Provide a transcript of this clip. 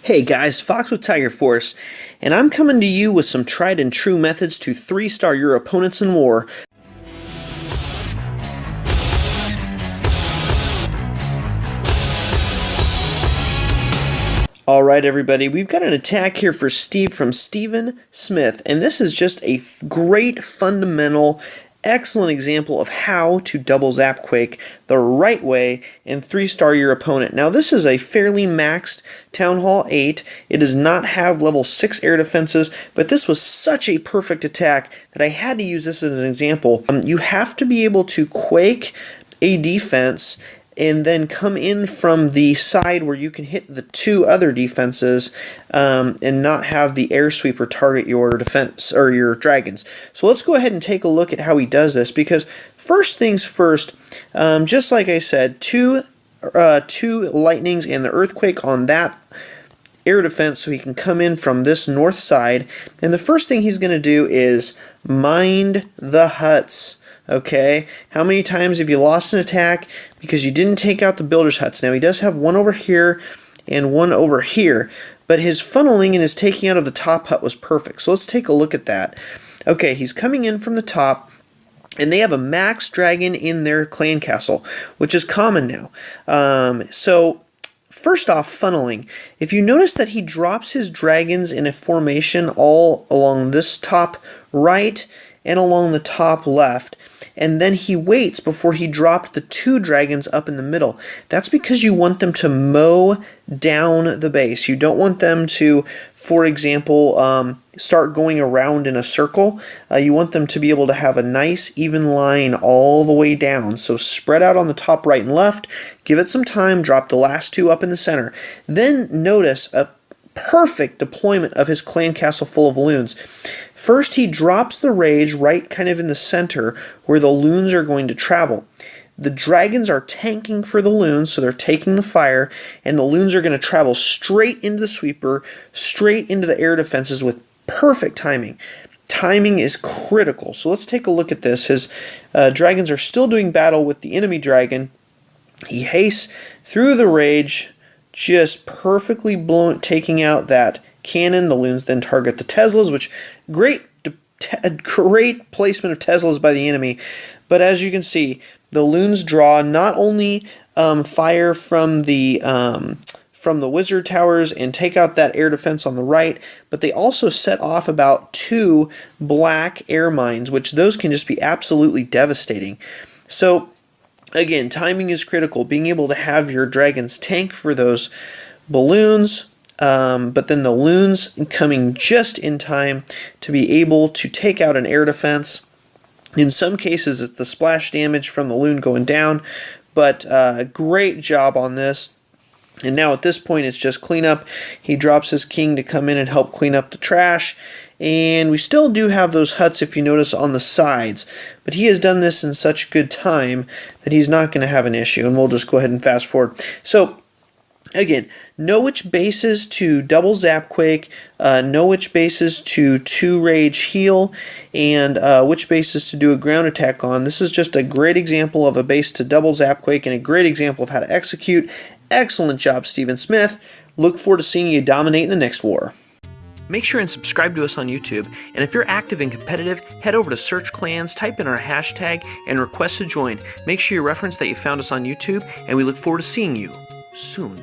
Hey guys, Fox with Tiger Force, and I'm coming to you with some tried and true methods to 3-star your opponents in war. Alright everybody, we've got an attack here for Steve from Steven Smith, and this is just a great fundamental excellent example of how to double zap Quake the right way and 3-star your opponent. Now this is a fairly maxed Town Hall 8. It does not have level 6 air defenses, but this was such a perfect attack that I had to use this as an example. You have to be able to Quake a defense and then come in from the side where you can hit the two other defenses and not have the air sweeper target your defense or your dragons. So let's go ahead and take a look at how he does this, because first things first, just like I said, two lightnings and the earthquake on that air defense, so he can come in from this north side, and the first thing he's going to do is mind the huts. Okay, how many times have you lost an attack because you didn't take out the builder's huts? Now he does have one over here and one over here, but his funneling and his taking out of the top hut was perfect. So let's take a look at that. Okay, he's coming in from the top, and they have a max dragon in their clan castle, which is common now. So first off, funneling. If you notice that he drops his dragons in a formation all along this top right and along the top left, and then he waits before he dropped the two dragons up in the middle. That's because you want them to mow down the base. You don't want them to, for example, start going around in a circle. You want them to be able to have a nice even line all the way down. So spread out on the top right and left, give it some time, drop the last two up in the center. Then notice a perfect deployment of his clan castle full of loons. First, he drops the rage right kind of in the center where the loons are going to travel. The dragons are tanking for the loons, so they're taking the fire, and the loons are going to travel straight into the sweeper, straight into the air defenses with perfect timing. Timing is critical. So let's take a look at this. His dragons are still doing battle with the enemy dragon. He hastes through the rage, just perfectly taking out that cannon. The loons then target the Teslas, which great placement of Teslas by the enemy. But as you can see, the loons draw not only fire from the wizard towers and take out that air defense on the right, but they also set off about 2 black air mines, which those can just be absolutely devastating. So again, timing is critical. Being able to have your dragons tank for those balloons, but then the loons coming just in time to be able to take out an air defense. In some cases, it's the splash damage from the loon going down, but great job on this. And now at this point, it's just cleanup. He drops his king to come in and help clean up the trash. And we still do have those huts, if you notice, on the sides. But he has done this in such good time that he's not going to have an issue. And we'll just go ahead and fast forward. So again, know which bases to double zap Quake, know which bases to 2 rage heal, and which bases to do a ground attack on. This is just a great example of a base to double zap Quake and a great example of how to execute. Excellent job, Steven Smith. Look forward to seeing you dominate in the next war. Make sure and subscribe to us on YouTube, and if you're active and competitive, head over to Search Clans, type in our hashtag, and request to join. Make sure you reference that you found us on YouTube, and we look forward to seeing you soon.